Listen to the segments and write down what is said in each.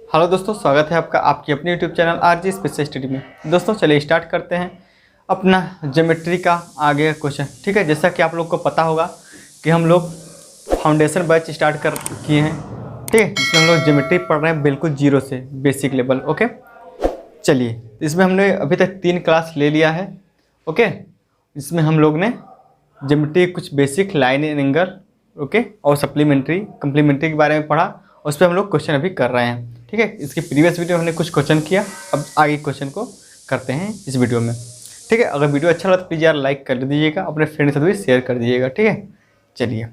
Hello दोस्तों, स्वागत है आपका आपकी अपनी YouTube channel RG special study में। दोस्तों चलिए स्टार्ट करते हैं अपना ज्योमेट्री का आगे क्वेश्चन। ठीक है, जैसा कि आप लोग को पता होगा कि हम लोग फाउंडेशन बैच स्टार्ट कर किए हैं। ठीक है, जिसमें हम लोग ज्योमेट्री पढ़ रहे हैं बिल्कुल जीरो से, बेसिक लेवल। ओके, चलिए इसमें हमने अभी तक 3 क्लास ले लिया है। ओके, इसमें हम लोग ने ज्योमेट्री कुछ basic line and angle okay और सप्लीमेंट्री कम्प्लीमेंट्री के बारे में पढ़ा, उस पर हम लोग क्वेश्चन अभी कर रहे हैं। ठीक है, इसकी प्रीवियस वीडियो हमने कुछ क्वेश्चन किया, अब आगे क्वेश्चन को करते हैं इस वीडियो में। ठीक है, अगर वीडियो अच्छा लगा तो प्लीज़ यार लाइक कर दीजिएगा, अपने फ्रेंड के साथ भी शेयर कर दीजिएगा। ठीक है, चलिए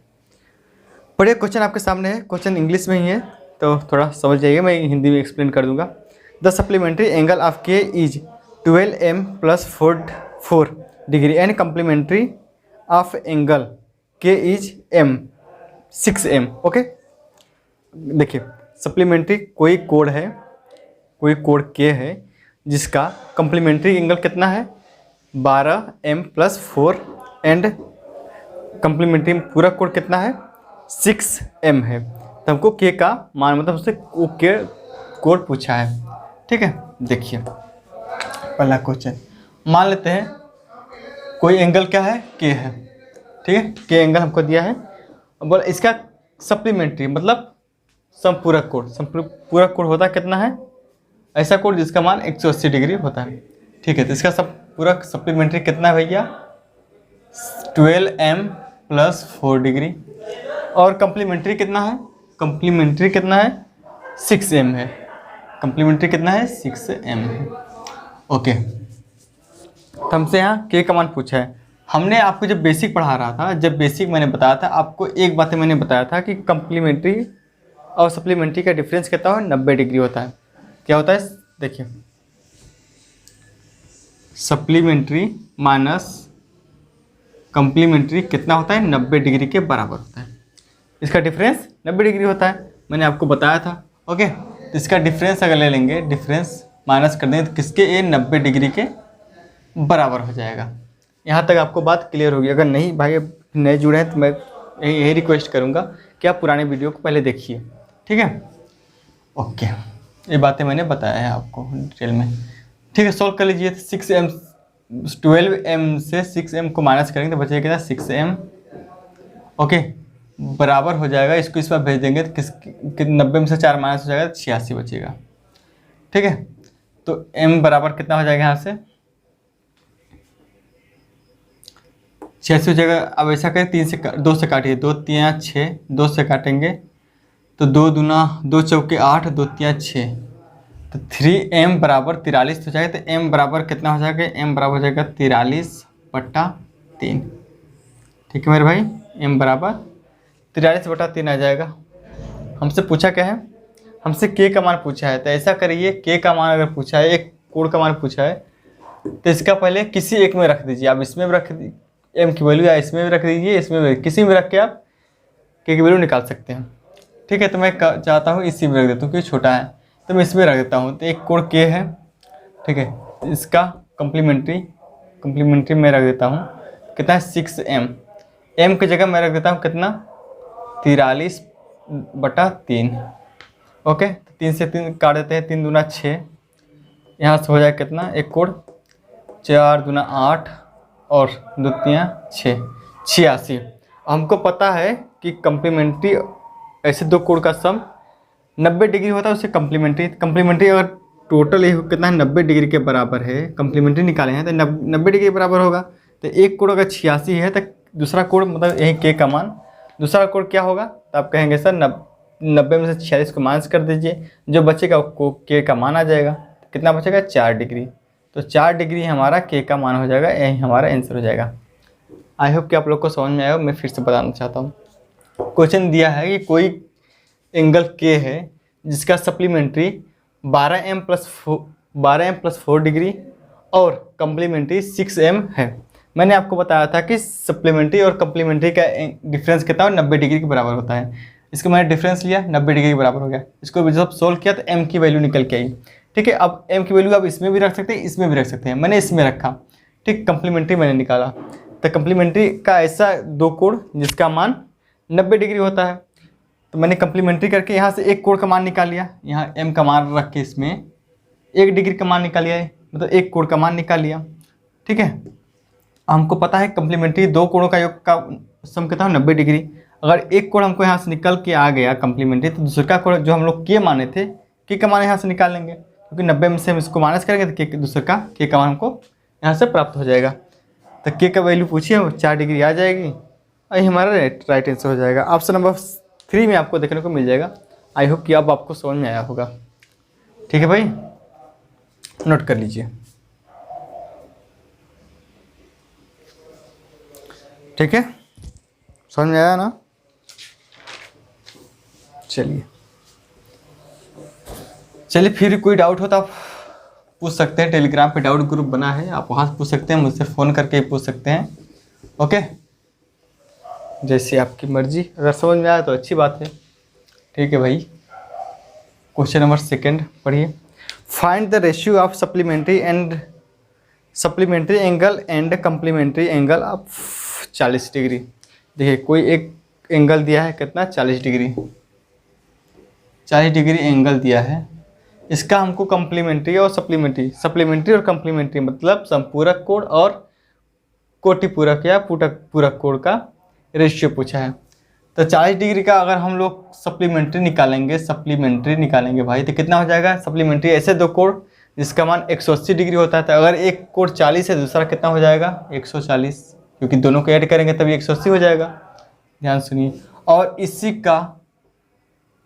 पढ़िए। क्वेश्चन आपके सामने है, क्वेश्चन इंग्लिश में ही है तो थोड़ा समझ जाइए, मैं हिंदी में एक्सप्लेन कर दूंगा। The supplementary angle of K is 12m + 4 degree and complementary of angle K is m 6m। Okay, देखिए सप्लीमेंट्री कोई कोड है, कोई कोड के है जिसका कम्प्लीमेंट्री एंगल कितना है 12m + 4 एंड कम्प्लीमेंट्री पूरा कोड कितना है 6m है। तो हमको के का मान मतलब उससे के कोड पूछा है। ठीक है, देखिए पहला क्वेश्चन मान लेते हैं कोई एंगल क्या है के है। ठीक है, के एंगल हमको दिया है। बोल इसका सप्लीमेंट्री मतलब संपूरक कोण, संपूरक कोण होता कितना है ऐसा कोण जिसका मान 180 डिग्री होता है। ठीक है, तो इसका पूरक सप्लीमेंट्री कितना है भैया 12m + 4 डिग्री और कम्प्लीमेंट्री कितना है, कम्प्लीमेंट्री कितना है 6m है, कम्प्लीमेंट्री कितना है 6m है। ओके, तो हमसे यहाँ के का मान पूछा है। हमने आपको जब बेसिक पढ़ा रहा था, जब बेसिक मैंने बताया था आपको एक बात मैंने बताया था कि कम्प्लीमेंट्री और सप्लीमेंट्री का डिफरेंस कितना है 90 डिग्री होता है। क्या होता है देखिए, सप्लीमेंट्री माइनस कम्प्लीमेंट्री कितना होता है 90 डिग्री के बराबर होता है। इसका डिफरेंस 90 डिग्री होता है, मैंने आपको बताया था। ओके, तो इसका डिफरेंस अगर ले लेंगे, डिफरेंस माइनस कर देंगे तो किसके ये 90 डिग्री के बराबर हो जाएगा। यहाँ तक आपको बात क्लियर होगी। अगर नहीं भाई नए जुड़े हैं तो मैं यही रिक्वेस्ट करूँगा कि आप पुराने वीडियो को पहले देखिए। ठीक है, ओके, ये बातें मैंने बताया है आपको डिटेल में। ठीक है, सॉल्व कर लीजिए। 6m 12m से 6m को माइनस करेंगे तो बचेगा कितना 6m। ओके, बराबर हो जाएगा, इसको इस बार भेज देंगे तो 90 में से 4 माइनस हो जाएगा तो 86 बचेगा। ठीक है, तो m बराबर कितना हो जाएगा यहाँ से 86 हो जाएगा। अब ऐसा करें 2 से काटिए, 2 3 6, 2 से काटेंगे तो 2 दूना 2 चौके 8, 2 3 6, तो 3m बराबर 43 हो जाएगा। तो m बराबर कितना हो जाएगा, m बराबर हो जाएगा 43/3। ठीक है मेरे भाई, m बराबर 43/3 आ जाएगा। हमसे पूछा क्या है, हमसे k का मान पूछा है। तो ऐसा करिए k का मान अगर पूछा है, एक कोण का मान पूछा है तो इसका पहले किसी एक में रख दीजिए। आप इसमें भी रख दीजिए m की वैल्यू, या इसमें भी रख दीजिए, इसमें भी किसी में रख के आप k की वैल्यू निकाल सकते हैं। ठीक है, तो मैं चाहता हूँ इसी में रख देता हूँ क्योंकि छोटा है तो मैं इसमें रख देता हूँ। तो एक कोण के है। ठीक है, इसका कम्प्लीमेंट्री मैं रख देता हूँ कितना है 6m। m की जगह मैं रख देता हूँ कितना 43/3। ओके, 3 से 3 काट देते हैं, 3 दूना 6, यहाँ से हो जाए कितना एक कोण 4 दूना 8 और 2 3 6, 86। हमको पता है कि कम्प्लीमेंट्री ऐसे दो कोण का सम 90 डिग्री होता है, उससे कम्प्लीमेंट्री अगर टोटल ये कितना है 90 डिग्री के बराबर है, कम्प्लीमेंट्री निकाले हैं तो 90 डिग्री के बराबर होगा। तो एक कोण अगर 86 है तो दूसरा कोण मतलब यही के का मान, दूसरा कोण क्या होगा तो आप कहेंगे सर 90 में से 46 को माइनस कर दीजिए, जो बचेगा वो के का मान आ जाएगा। तो कितना बचेगा 4 डिग्री। तो 4 डिग्री हमारा के का मान हो जाएगा, यही हमारा आंसर हो जाएगा। आई होप कि आप लोग को समझ में आएगा। मैं फिर से बताना चाहता हूँ, क्वेश्चन दिया है कि कोई एंगल के है जिसका सप्लीमेंट्री 12m + 4 डिग्री और कम्प्लीमेंट्री 6m है। मैंने आपको बताया था कि सप्लीमेंट्री और कम्प्लीमेंट्री का डिफरेंस कितना है 90 डिग्री के बराबर होता है। इसको मैंने डिफरेंस लिया 90 डिग्री के बराबर हो गया। इसको जब सोल्व किया तो m की वैल्यू निकल के आई। ठीक है, अब m की वैल्यू आप इसमें भी रख सकते हैं, इसमें भी रख सकते हैं। मैंने इसमें रखा। ठीक, कम्प्लीमेंट्री मैंने निकाला। तो कम्प्लीमेंट्री का ऐसा दो कोण जिसका मान 90 डिग्री होता है। तो मैंने कम्प्लीमेंट्री करके यहाँ से एक कोण का मान निकाल लिया, यहाँ m का मान रख के इसमें 1 डिग्री का मान निकाल लिया है, मतलब एक कोण का मान निकाल लिया। ठीक है, हमको पता है कम्प्लीमेंट्री दो कोणों का योग का सम कितना है 90 डिग्री। अगर एक कोण हमको यहाँ से निकल के आ गया कम्प्लीमेंट्री, तो दूसरा कोण जो हम लोग के माने थे, के का मान यहाँ से निकाल लेंगे, क्योंकि 90 में से हम इसको माइनस करेंगे तो के दूसरे का के का मान हमको यहाँ से प्राप्त हो जाएगा। तो के का वैल्यू पूछिए 4 डिग्री आ जाएगी, और ये हमारा राइट आंसर हो जाएगा। ऑप्शन नंबर 3 में आपको देखने को मिल जाएगा। आई होप कि अब आपको समझ में आया होगा। ठीक है भाई, नोट कर लीजिए। ठीक है, समझ में आया ना? चलिए फिर कोई डाउट हो तो आप पूछ सकते हैं। टेलीग्राम पे डाउट ग्रुप बना है, आप वहाँ से पूछ सकते हैं, मुझसे फ़ोन करके पूछ सकते हैं। ओके, जैसे आपकी मर्जी, अगर समझ में आया तो अच्छी बात है। ठीक है भाई, क्वेश्चन नंबर 2 पढ़िए। Find the ratio of supplementary angle and complementary angle of 40 degree. देखिए कोई एक एंगल दिया है, कितना 40 डिग्री, 40 डिग्री एंगल दिया है। इसका हमको कम्प्लीमेंट्री और सप्लीमेंट्री और कम्प्लीमेंट्री मतलब संपूरक कोण और कोटिपूरक या पूरक कोण का रेशियो पूछा है। तो 40 डिग्री का अगर हम लोग सप्लीमेंट्री निकालेंगे भाई, तो कितना हो जाएगा सप्लीमेंट्री? ऐसे दो कोण जिसका मान 180 डिग्री होता है, तो अगर एक कोण 40 है, दूसरा कितना हो जाएगा 140, क्योंकि दोनों को ऐड करेंगे तभी 180 हो जाएगा। ध्यान सुनिए। और इसी का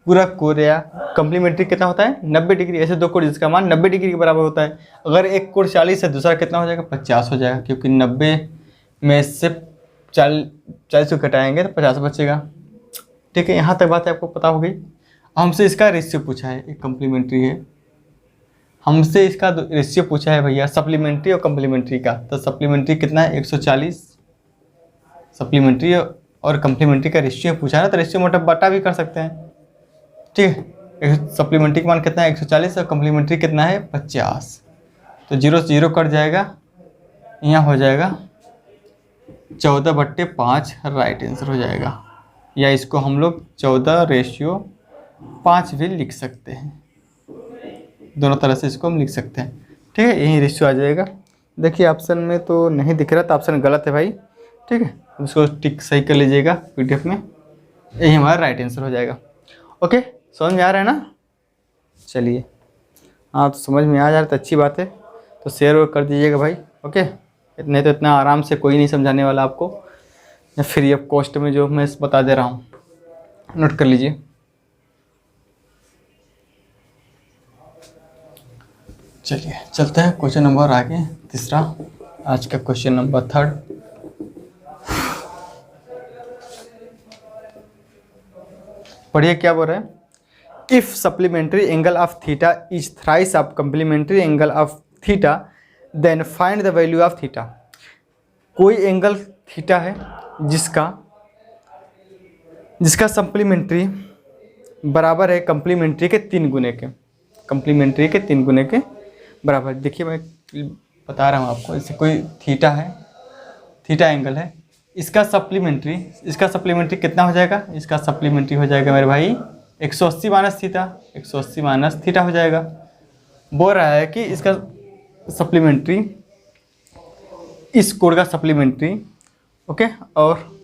पूरक कोण या कम्प्लीमेंट्री कितना होता है 90 डिग्री। ऐसे दो कोण जिसका मान 90 डिग्री के बराबर होता है। अगर एक कोण 40 है, दूसरा कितना हो जाएगा 50 हो जाएगा, क्योंकि 90 में से 40 को घटाएंगे तो 50 बचेगा। ठीक है, यहाँ तक बात है आपको पता हो गई। हमसे इसका रेशियो पूछा है, एक कम्प्लीमेंट्री है, हमसे इसका रेशियो पूछा है भैया सप्लीमेंट्री और कम्प्लीमेंट्री का। तो सप्लीमेंट्री कितना है 140, सप्लीमेंट्री और कम्प्लीमेंट्री का रेशियो पूछा है ना, तो रेशियो मोटा बटा भी कर सकते हैं। ठीक है, सप्लीमेंट्री का मान कितना है 140 और कम्प्लीमेंट्री कितना है 50। तो 0 से 0 कट जाएगा, यहाँ हो जाएगा 14/5 राइट आंसर हो जाएगा। या इसको हम लोग 14/5 भी लिख सकते हैं, दोनों तरह से इसको हम लिख सकते हैं। ठीक है, यही रेशियो आ जाएगा। देखिए ऑप्शन में तो नहीं दिख रहा, तो ऑप्शन गलत है भाई। ठीक है, उसको टिक सही कर लीजिएगा PDF में, यही हमारा राइट आंसर हो जाएगा। ओके, समझ में आ रहा है ना? चलिए, हाँ तो समझ में आ जा रहा है तो अच्छी बात है, तो शेयर कर दीजिएगा भाई। ओके, नहीं तो इतना आराम से कोई नहीं समझाने वाला आपको, या फ्री ऑफ कॉस्ट में जो मैं बता दे रहा हूँ, नोट कर लीजिए। चलिए चलते हैं क्वेश्चन नंबर आगे, तीसरा, आज का क्वेश्चन नंबर 3। पढ़िए क्या बोल रहे हैं। If supplementary angle of theta is thrice of complementary angle of theta then find the value of theta. कोई एंगल थीटा है जिसका सप्लीमेंट्री बराबर है कम्प्लीमेंट्री के 3 गुने के, कम्प्लीमेंट्री के 3 गुने के बराबर। देखिए मैं बता रहा हूँ आपको, जैसे कोई थीटा है, थीटा एंगल है, इसका सप्लीमेंट्री कितना हो जाएगा? इसका सप्लीमेंट्री हो जाएगा मेरे भाई 180 माइनस थीटा, 180 माइनस थीटा हो जाएगा। बोल रहा है कि इसका सप्लीमेंट्री, इस कोण का सप्लीमेंट्री, ओके, और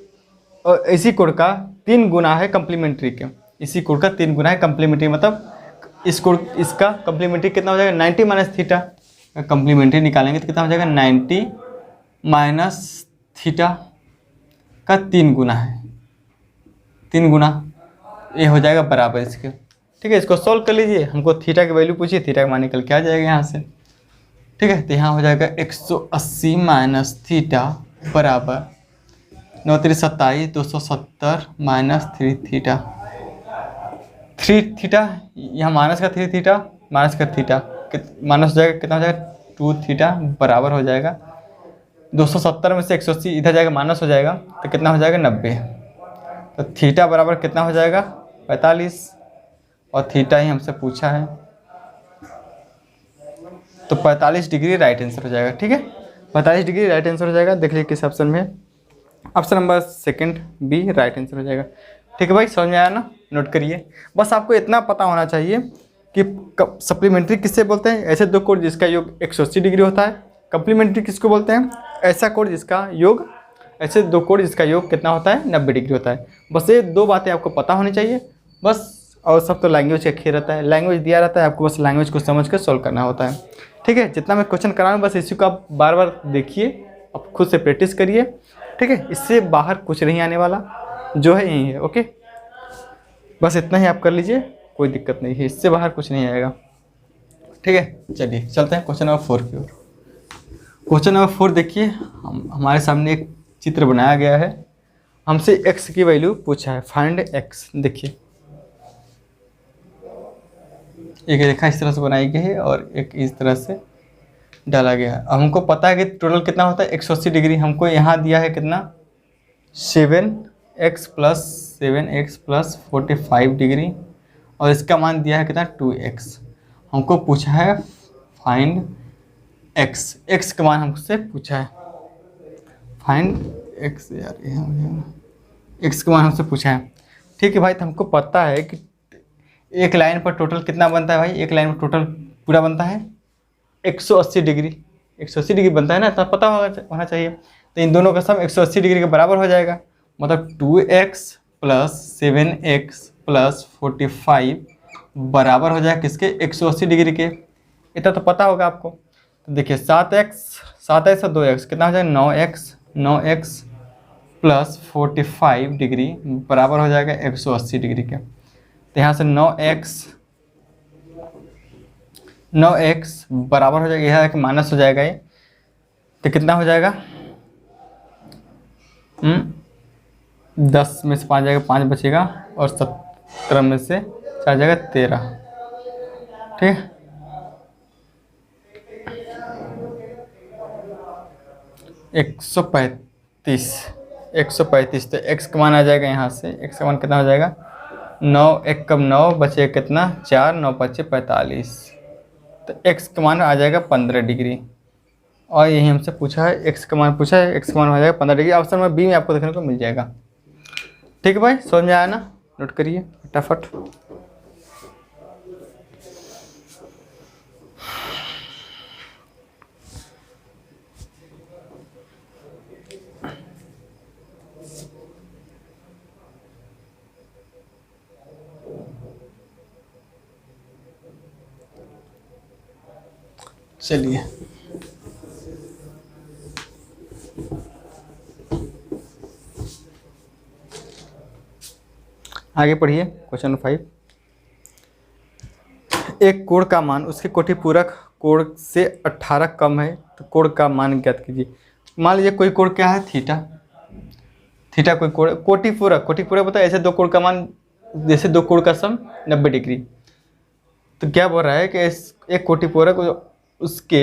इसी कोण का 3 गुना है कम्प्लीमेंट्री के, इसी कोण का 3 गुना है कम्प्लीमेंट्री, मतलब इसका कम्प्लीमेंट्री कितना हो जाएगा 90 माइनस थीटा। कम्प्लीमेंट्री निकालेंगे तो कितना हो जाएगा 90 माइनस थीटा का 3 गुना है, 3 गुना, ये हो जाएगा बराबर इसके। ठीक है, इसको सॉल्व कर लीजिए, हमको थीटा की वैल्यू पूछिए, थीटा का मान निकल के आ जाएगा यहाँ से। ठीक है, तो यहाँ हो जाएगा 180 माइनस थीटा बराबर 9 3 27, 270 माइनस 3 थीटा, 3 थीटा, यहाँ माइनस का 3 थीटा, माइनस का थीटा माइनस हो जाएगा, कितना हो जाएगा 2 थीटा बराबर हो जाएगा 270 में से 180 इधर जाएगा, माइनस हो जाएगा, तो कितना हो जाएगा 90। तो थीटा बराबर कितना हो जाएगा 45, और थीटा ही हमसे पूछा है, तो 45 डिग्री राइट आंसर हो जाएगा। ठीक है, 45 डिग्री राइट आंसर हो जाएगा। देख लीजिए किस ऑप्शन में, option number 2 B right answer हो जाएगा। ठीक है भाई, समझ में आया ना? नोट करिए। बस आपको इतना पता होना चाहिए कि सप्लीमेंट्री किससे बोलते हैं, ऐसे दो कोण जिसका योग 180 डिग्री होता है। कम्प्लीमेंट्री किसको बोलते हैं, ऐसा कोण जिसका योग, ऐसे दो कोण जिसका योग कितना होता है, 90 डिग्री होता है। बस ये दो बातें आपको पता होनी चाहिए बस। और सब तो लैंग्वेज का खेल रहता है, लैंग्वेज दिया रहता है, आपको बस लैंग्वेज को समझ कर सॉल्व करना होता है। ठीक है, जितना मैं क्वेश्चन करा हूँ बस इसी को आप बार बार देखिए, आप खुद से प्रैक्टिस करिए। ठीक है, इससे बाहर कुछ नहीं आने वाला, जो है यही है। ओके, बस इतना ही आप कर लीजिए, कोई दिक्कत नहीं है, इससे बाहर कुछ नहीं आएगा। ठीक है, चलिए चलते हैं क्वेश्चन नंबर 4 की ओर। क्वेश्चन नंबर 4 देखिए, हमारे सामने एक चित्र बनाया गया है, हमसे x की वैल्यू पूछा है, फाइंड x। देखिए एक रेखा इस तरह से बनाई गई है और एक इस तरह से डाला गया है। अब हमको पता है कि टोटल कितना होता है 180 डिग्री। हमको यहाँ दिया है कितना 7x प्लस 45 डिग्री, और इसका मान दिया है कितना 2x। हमको पूछा है फाइंड x का मान हमसे पूछा है, फाइंड x यार, x का मान हमसे पूछा है। ठीक है भाई, तो हमको पता है कि एक लाइन पर टोटल कितना बनता है भाई, एक लाइन पर टोटल पूरा बनता है 180 डिग्री। 180 डिग्री बनता है ना, तो पता होना चाहिए। तो इन दोनों का सम 180 डिग्री के बराबर हो जाएगा, मतलब 2x प्लस 7x प्लस 45 बराबर हो जाएगा किसके, 180 डिग्री के। इतना तो पता होगा आपको। तो देखिए 7x और 2x कितना हो जाएगा 9x प्लस 45 डिग्री बराबर हो जाएगा 180 डिग्री के। तो यहाँ से 9x बराबर हो जाएगा, यह माइनस हो जाएगा ये, तो कितना हो जाएगा 10 में से 5 जाएगा, 5 बचेगा, और 17 में से 4 जाएगा 13। ठीक है, एक सौ पैंतीस। तो x का मान आ जाएगा यहाँ से, x का मान कितना हो जाएगा 9, एक कम 9 बचे कितना 4, 9 बचे 45। तो x का मान आ जाएगा 15 डिग्री, और यही हमसे पूछा है, x का मान पूछा है, x का मान हो जाएगा 15 डिग्री। ऑप्शन में बी में आपको देखने को मिल जाएगा। ठीक है भाई, समझ में आया ना, नोट करिए फटाफट। चलिए आगे पढ़िए, क्वेश्चन नंबर 5। एक कोण का मान उसके कोटि पूरक कोण से 18 कम है, तो कोण का मान ज्ञात कीजिए। मान लीजिए कोई कोण क्या है थीटा कोई कोण, कोटि पूरक बताए ऐसे दो कोण का मान, जैसे दो कोण का सम 90 डिग्री। तो क्या बोल रहा है कि एक कोटि पूरक उसके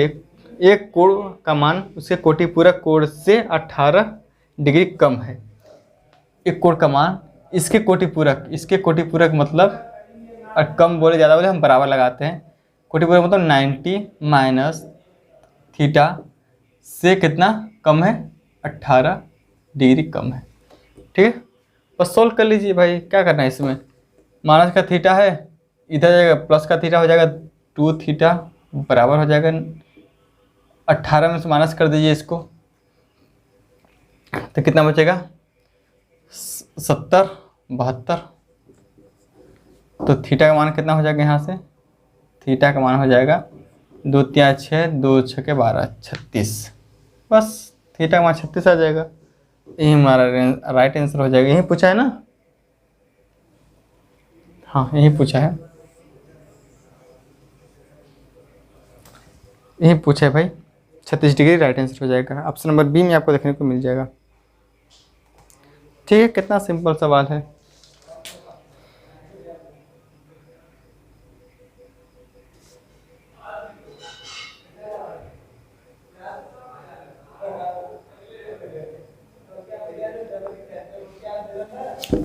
एक कोण का मान उसके कोटि पूरक कोण से 18 डिग्री कम है। एक कोण का मान इसके कोटि पूरक मतलब कम बोले ज़्यादा बोले हम बराबर लगाते हैं। कोटि पूरक मतलब 90 माइनस थीटा से कितना कम है 18 डिग्री कम है। ठीक है, बस सोल्व कर लीजिए भाई, क्या करना है इसमें। माइनस का थीटा है इधर जाएगा, प्लस का थीटा हो जाएगा 2 थीटा बराबर हो जाएगा 18 में से माइनस कर दीजिए इसको, तो कितना बचेगा 70 72। तो थीटा का मान कितना हो जाएगा, यहाँ से थीटा का मान हो जाएगा 2 3 6 2 6 12 36। बस थीटा का मान 36 आ जाएगा, यही हमारा राइट आंसर हो जाएगा। यही पूछा है ना, हाँ यही पूछा है, यही पूछा है भाई, 36 डिग्री राइट आंसर हो जाएगा। ऑप्शन नंबर बी में आपको देखने को मिल जाएगा। ठीक है, कितना सिंपल सवाल है।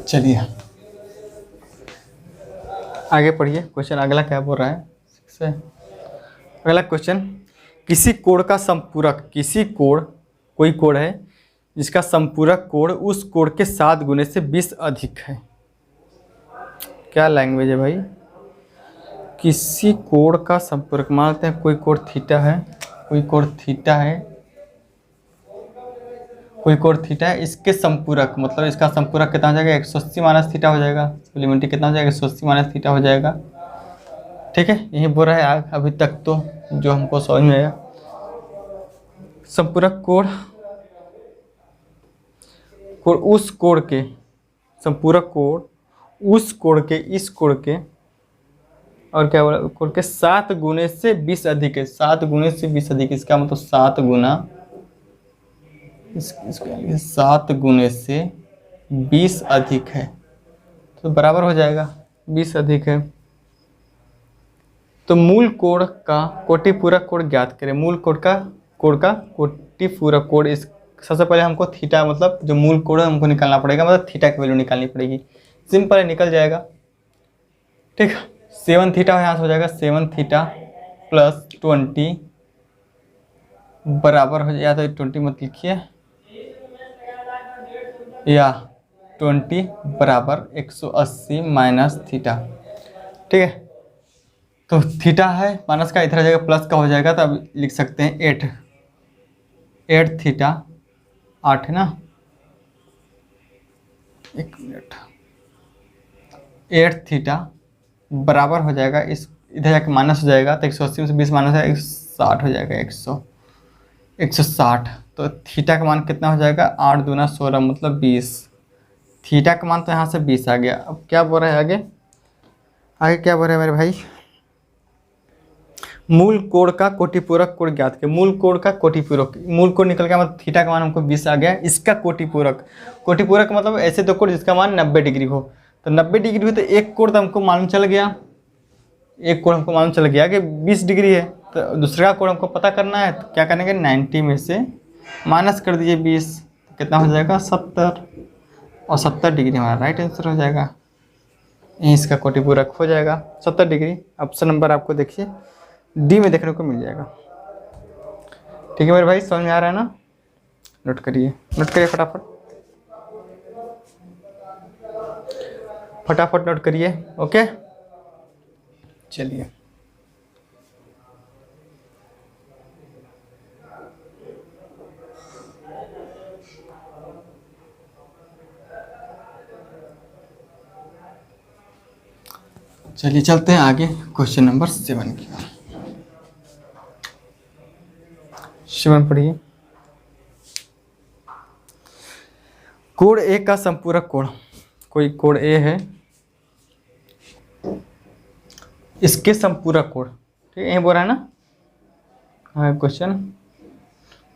चलिए आगे पढ़िए, क्वेश्चन अगला क्या बोल रहा है। अगला क्वेश्चन, किसी कोण का संपूरक, कोई कोण है जिसका संपूरक कोण उस कोण के 7 गुने से 20 अधिक है। क्या लैंग्वेज है भाई? किसी कोण का संपर्क, मानते हैं कोई कोण थीटा है, कोई कोण थीटा है, कोई कोण थीटा है, इसके संपूरक मतलब इसका संपूरक कितना हो जाएगा? 180 माइनस थीटा हो जाएगा। सप्लीमेंट्री कितना हो जाएगा? 180 माइनस थीटा हो जाएगा। ठीक है, यही बोल रहा है अभी तक तो जो हमको समझ में आया। संपूरक कोण, कोण उस कोण के, संपूरक कोण उस कोण के, इस कोण के, और क्या बोला? कोण के 7 गुने से 20 अधिक है। 7 गुने से 20 अधिक, इसका मतलब 7 गुना, इसको 7 गुने से 20 अधिक है तो बराबर हो जाएगा 20 अधिक है। तो मूल कोण का कोटिपूरक कोण ज्ञात करें। मूल कोण का कोटिपूरक कोण, इस सबसे पहले हमको थीटा मतलब जो मूल कोण है हमको निकालना पड़ेगा, मतलब थीटा की वैल्यू निकालनी पड़ेगी। सिंपल है, निकल जाएगा। ठीक, 7 थीटा यहाँ से हो जाएगा 7 थीटा प्लस 20 बराबर हो जाएगा, तो 20 मत लिखिए, या 20 बराबर 180 माइनस थीटा। ठीक है, तो थीटा है माइनस का, इधर आ जाएगा प्लस का हो जाएगा, तो अब लिख सकते हैं 8 थीटा, 8 है ना, एक मिनट, 8 थीटा बराबर हो जाएगा, इस इधर जाके माइनस हो जाएगा, तो 180 में से 20 माइनस है 160 हो जाएगा, 160। तो थीटा का मान कितना हो जाएगा? 8 दूना 16 मतलब 20। थीटा का मान तो यहाँ से 20 आ गया। अब क्या बोल रहा है आगे? आगे क्या बोल रहा है मेरे भाई? मूल कोण का कोटिपूरक कोण ज्ञात करें। मूल कोण का कोटिपूरक, मूल कोण निकल गया, मतलब थीटा का मान हमको 20 आ गया। इसका कोटिपूरक, कोटिपूरक मतलब ऐसे दो कोण जिसका मान 90 डिग्री हो। तो 90 डिग्री हो तो एक कोण तो हमको मालूम चल गया, एक कोण हमको मालूम चल गया कि 20 डिग्री है। तो दूसरा कोण हमको पता करना है, तो क्या करेंगे? 90 में से माइनस कर दीजिए 20, तो कितना हो जाएगा? 70, और 70 डिग्री हमारा राइट आंसर हो जाएगा। यहीं इसका कोटिपूरक हो जाएगा 70 डिग्री। ऑप्शन नंबर आपको देखिए डी में देखने को मिल जाएगा। ठीक है मेरे भाई, समझ में आ रहा है ना? नोट करिए, नोट करिए फटाफट, फटाफट नोट करिए। ओके, चलिए चलिए चलते हैं आगे क्वेश्चन नंबर 7 की। 7 पढ़िए। कोण ए का संपूरक कोण, कोई कोण ए है, इसके संपूरक कोण, ठीक है, यही बोल रहा है ना? हाँ क्वेश्चन,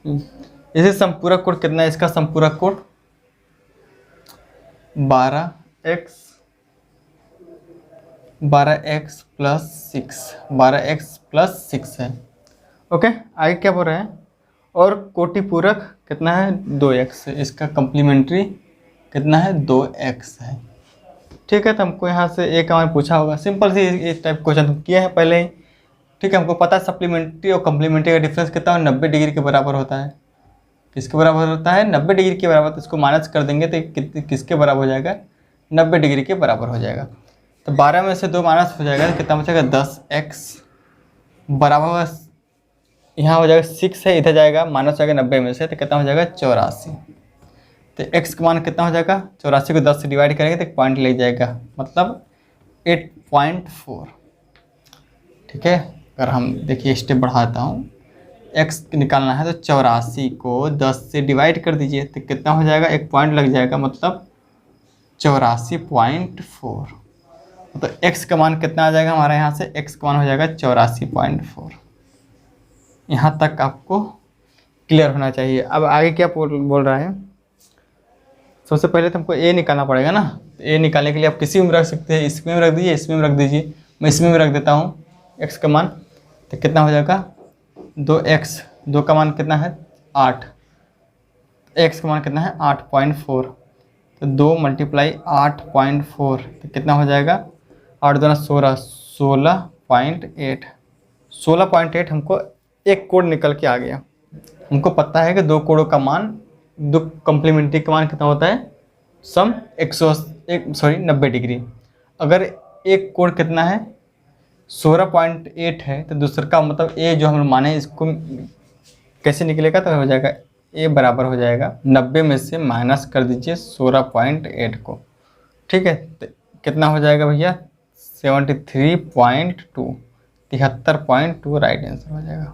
इसे संपूरक कोण कितना है? इसका संपूरक कोण 12x प्लस 6, 12x प्लस 6 है। ओके, आगे क्या बोल रहे हैं? और कोटिपूरक कितना है? 2x है। इसका कम्प्लीमेंट्री कितना है? 2x है। ठीक है, तो हमको यहाँ से एक हमें पूछा होगा, सिंपल सी इस टाइप क्वेश्चन हम किए हैं पहले ही। ठीक है, हमको पता है सप्लीमेंट्री और कम्प्लीमेंट्री का डिफरेंस कितना है? 90 डिग्री के बराबर होता है। किसके बराबर होता है? 90 डिग्री के बराबर। तो इसको माइनस कर देंगे तो किसके बराबर हो जाएगा? 90 डिग्री के बराबर हो जाएगा। तो 12 में से 2 माइनस हो जाएगा, तो कितना बचेगा? 10x बराबर, यहाँ हो जाएगा 6 है, इधर जाएगा माइनस हो जाएगा 90 में से, तो कितना हो जाएगा? 84। तो x का मान कितना हो जाएगा? 84 को 10 से डिवाइड करेंगे तो एक पॉइंट लग जाएगा, मतलब 8.4। ठीक है, अगर हम देखिए स्टेप बढ़ाता हूँ, x निकालना है तो 84 को 10 से डिवाइड कर दीजिए तो कितना हो जाएगा? एक पॉइंट लग जाएगा, मतलब 84.4। तो x का मान कितना आ जाएगा हमारे यहाँ से? x का मान हो जाएगा 84.4। यहाँ तक आपको क्लियर होना चाहिए। अब आगे क्या बोल रहा है? सबसे पहले तो हमको a निकालना पड़ेगा ना। तो a निकालने के लिए आप किसी में रख सकते हैं, इसमें रख दीजिए, इसमें रख दीजिए। मैं इसमें रख देता हूँ x का मान, तो कितना हो जाएगा? 2x, 2 का मान कितना है? 8, x का मान कितना है? 8.4। तो 2 मल्टीप्लाई 8.4 तो कितना हो जाएगा? 8 दूना 16, 16.8। 16.8 हमको एक कोण निकल के आ गया। हमको पता है कि दो कोणों का मान, दो कम्प्लीमेंट्री का मान कितना होता है? सम 90 डिग्री। अगर एक कोण कितना है 16.8 है, तो दूसरे का मतलब ए जो हम माने इसको कैसे निकलेगा, तो हो जाएगा ए बराबर हो जाएगा 90 में से माइनस कर दीजिए 16.8 को। ठीक है, तो कितना हो जाएगा भैया 73.2, 73.2 राइट आंसर हो जाएगा।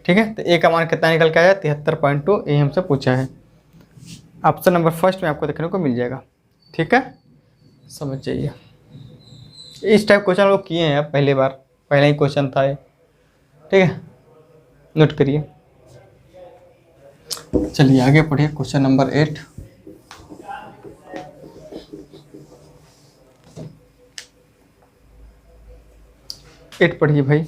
ठीक है, तो ए का मान कितना निकल के आया 73.2, ये हमसे पूछा है। ऑप्शन नंबर फर्स्ट में आपको देखने को मिल जाएगा। ठीक है, समझ जाइए। इस टाइप क्वेश्चन लोग किए हैं पहले ही क्वेश्चन था ये। ठीक है, नोट करिए। चलिए आगे पढ़िए क्वेश्चन नंबर 8। पढ़िए भाई।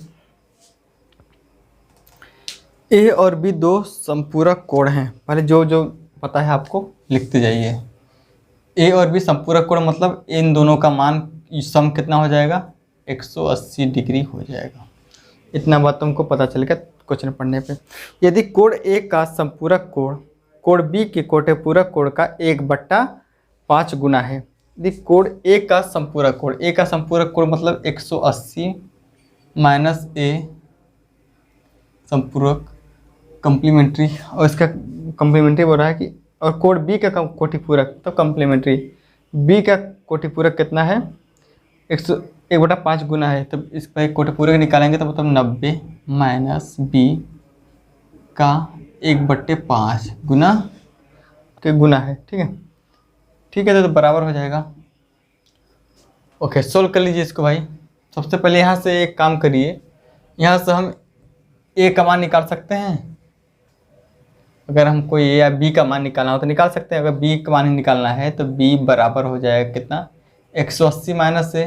ए और बी दो संपूरक कोण हैं। पहले जो जो पता है आपको लिखते जाइए। ए और बी संपूरक कोण मतलब इन दोनों का मान सम कितना हो जाएगा 180 डिग्री हो जाएगा। इतना बात तुमको पता चलेगा क्वेश्चन पढ़ने पे। यदि कोण ए का संपूरक कोण कोण बी के कोटिपूरक कोण का 1/5 गुना है। यदि कोण ए का संपूरक कोण मतलब 180 माइनस ए संपूरक कम्प्लीमेंट्री, और इसका कम्प्लीमेंट्री बोल रहा है कि, और कोण बी का कोटिपूरक तो कम्प्लीमेंट्री। बी का कोटिपूरक कितना है 1/5 गुना है, तब इस पर कोटिपूरक निकालेंगे तो मतलब 90 माइनस बी का 1/5 गुना के गुना है। ठीक है, तो बराबर हो जाएगा। ओके, सोल्व कर लीजिए इसको भाई। सबसे पहले यहाँ से एक काम करिए, यहाँ से हम ए का मान निकाल सकते हैं। अगर हमको ए या बी का मान निकालना हो तो निकाल सकते हैं। अगर बी का मान निकालना है तो बी बराबर हो जाएगा कितना 180 माइनस से।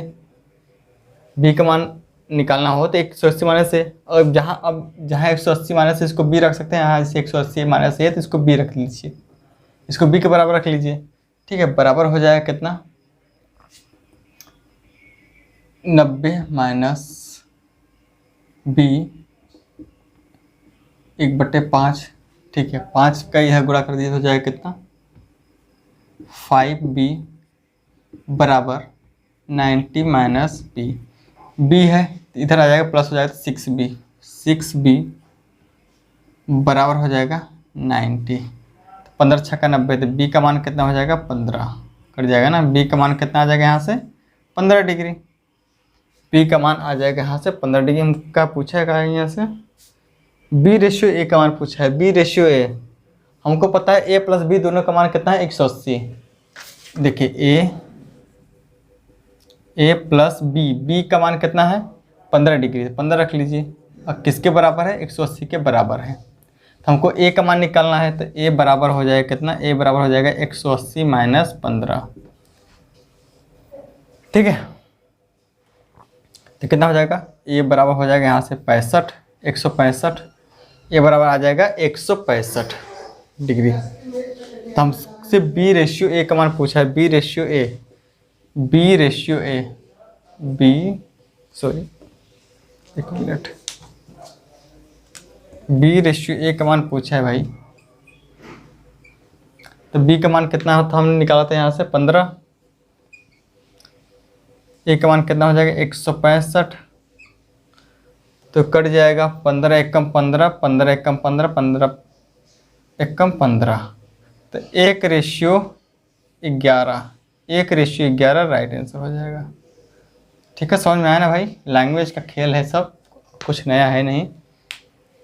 बी का मान निकालना हो तो 180 माइनस से, और जहाँ 180 माइनस से इसको बी रख सकते हैं। यहाँ से 180 माइनस से है तो इसको बी रख लीजिए, इसको बी के बराबर रख लीजिए। ठीक है, बराबर हो जाएगा कितना 90 माइनस बी 1/5। ठीक है, 5 का यह गुणा कर दिया तो हो जाएगा कितना 5b बराबर 90 माइनस बी है, इधर आ जाएगा प्लस हो जाएगा 6b बराबर हो जाएगा 90। 15 छक्का 90, तो बी का मान कितना हो जाएगा 15 कट जाएगा ना। बी का मान कितना आ जाएगा यहाँ से 15 डिग्री। बी का मान आ जाएगा यहाँ से 15 डिग्री। हम क्या पूछा है यहाँ से बी रेशियो ए का मान पूछा है। बी रेशियो ए हमको पता है ए प्लस बी दोनों का मान कितना है 180। देखिए ए प्लस बी का मान कितना है 15 डिग्री, 15 रख लीजिए। अब किसके बराबर है 180 के बराबर है। तो हमको ए का मान निकालना है तो ए बराबर हो जाएगा कितना, ए बराबर हो जाएगा 180 माइनस 15। ठीक है, तो कितना हो जाएगा ए बराबर हो जाएगा यहाँ से 65 165। ए बराबर आ जाएगा 165 डिग्री। तो हमसे बी रेशियो ए का मान पूछा है। बी रेशियो ए का मान पूछा है भाई। तो बी का मान कितना होता हमने निकाला था यहाँ से 15। ए का मान कितना हो जाएगा 165, तो कट जाएगा 15 एकम 15, 15 एकम 15, 15 एकम 15, तो 1:11 राइट आंसर हो जाएगा। ठीक है, समझ में आया ना भाई। लैंग्वेज का खेल है, सब कुछ नया है नहीं।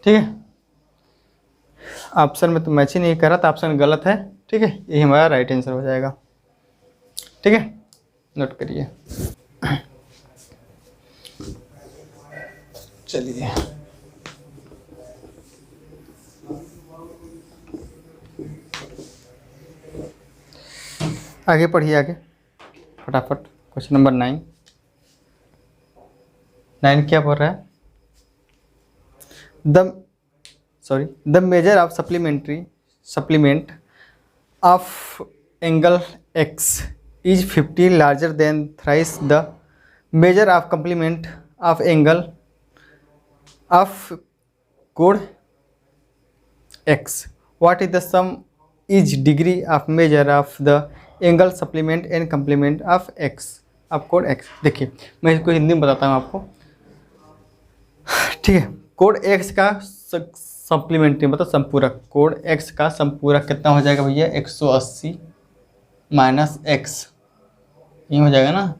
ठीक है, ऑप्शन में तो मैच ही नहीं कर रहा था, ऑप्शन गलत है। ठीक है, यही हमारा राइट आंसर हो जाएगा। ठीक है, नोट करिए। चलिए आगे पढ़िए, आगे फटाफट। क्वेश्चन नंबर 9 क्या बोल रहा है, the measure of supplement of angle x is 50 larger than thrice the measure of complement of angle of कोण x. What is the sum is degree of measure of the angle supplement and complement of x? अब code x, देखिए मैं इसको हिंदी में बताता हूँ आपको, ठीक है। कोड एक्स का सप्लीमेंट्री मतलब संपूरक, कोड एक्स का संपूरक कितना हो जाएगा भैया, 180 माइनस एक्स, ये हो जाएगा ना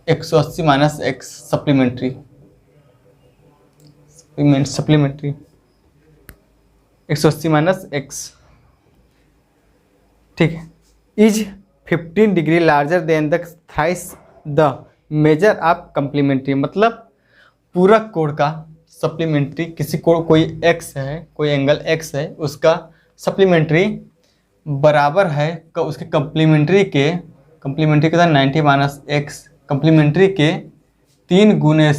180 minus x supplementary, supplementary 180 minus x, ठीक है। Is 15 degree larger than the thrice the measure of complementary, मतलब पूरक कोण का सप्लीमेंट्री, किसी कोण कोई एक्स है, कोई एंगल एक्स है, उसका सप्लीमेंट्री बराबर है उसके कंप्लीमेंट्री के, कंप्लीमेंट्री के साथ 90 माइनस एक्स, कंप्लीमेंट्री के 3 गुने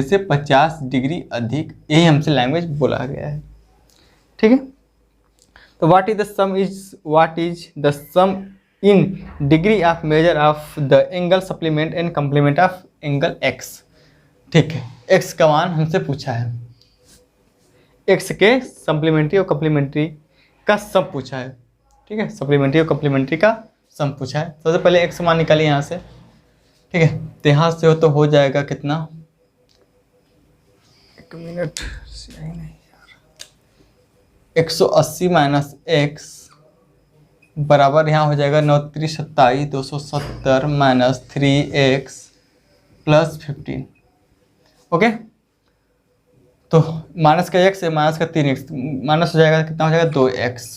से 50 डिग्री अधिक, यही हमसे लैंग्वेज बोला गया है, ठीक है। तो what is the sum in degree of measure of the angle supplement and complement of angle X, ठीक है। एक्स का मान हमसे पूछा है, एक्स के सप्लीमेंट्री और कंप्लीमेंट्री का सम पूछा है, ठीक है। सप्लीमेंट्री और कंप्लीमेंट्री का सम पूछा है। सबसे पहले एक्स मान निकालिए यहाँ से, ठीक है। तो यहाँ से हो जाएगा कितना, 1 मिनट, 180 माइनस एक्स बराबर यहाँ हो जाएगा 9 3 27 270 माइनस 3x प्लस 15, ओके। तो माइनस का x है, माइनस का 3x, माइनस हो जाएगा कितना हो जाएगा 2x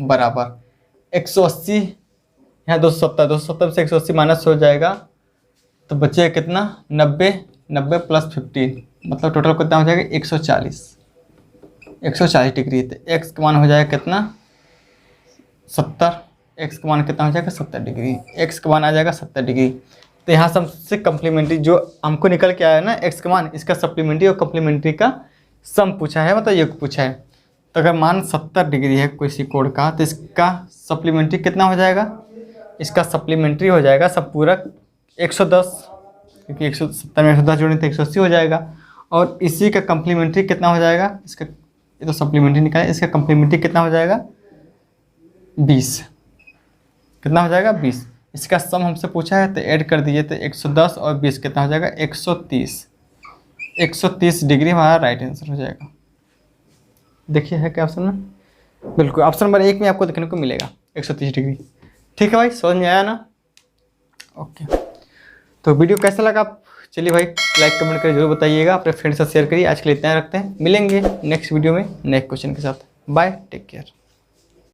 बराबर 180, यहाँ 270 से 180 माइनस हो जाएगा, तो बचेगा कितना 90 प्लस 15, मतलब टोटल कितना हो जाएगा 140 डिग्री। तो x का मान हो जाएगा कितना 70, x का मान कितना हो जाएगा 70 डिग्री, x का मान आ जाएगा 70 डिग्री। तो यहाँ सबसे कंप्लीमेंट्री जो हमको निकल के आया ना x का मान, इसका सप्लीमेंट्री और कंप्लीमेंट्री का सम पूछा है, मतलब योग पूछा है। तो अगर मान 70 डिग्री है किसी कोण का, तो इसका सप्लीमेंट्री कितना हो जाएगा, इसका सप्लीमेंट्री हो जाएगा संपूरक 110, क्योंकि 170 में 110 जोड़ें तो 180 हो जाएगा, और इसी का कंप्लीमेंट्री कितना हो जाएगा, इसका ये तो सप्लीमेंट्री निकाले, इसका कंप्लीमेंट्री कितना हो जाएगा 20, कितना हो जाएगा 20। इसका सम हमसे पूछा है तो ऐड कर दीजिए, तो 110 और 20 कितना हो जाएगा 130 डिग्री हमारा राइट आंसर हो जाएगा। देखिए है क्या ऑप्शन में, बिल्कुल ऑप्शन नंबर 1 में आपको देखने को मिलेगा 130 डिग्री, ठीक है भाई, समझ में आया ना, ओके। तो वीडियो कैसा लगा, चलिए भाई लाइक कमेंट करके जरूर बताइएगा, अपने फ्रेंड्स से शेयर करिए। आज के लिए इतना रखते हैं, मिलेंगे नेक्स्ट वीडियो में नेक्स्ट क्वेश्चन के साथ, बाय, टेक केयर।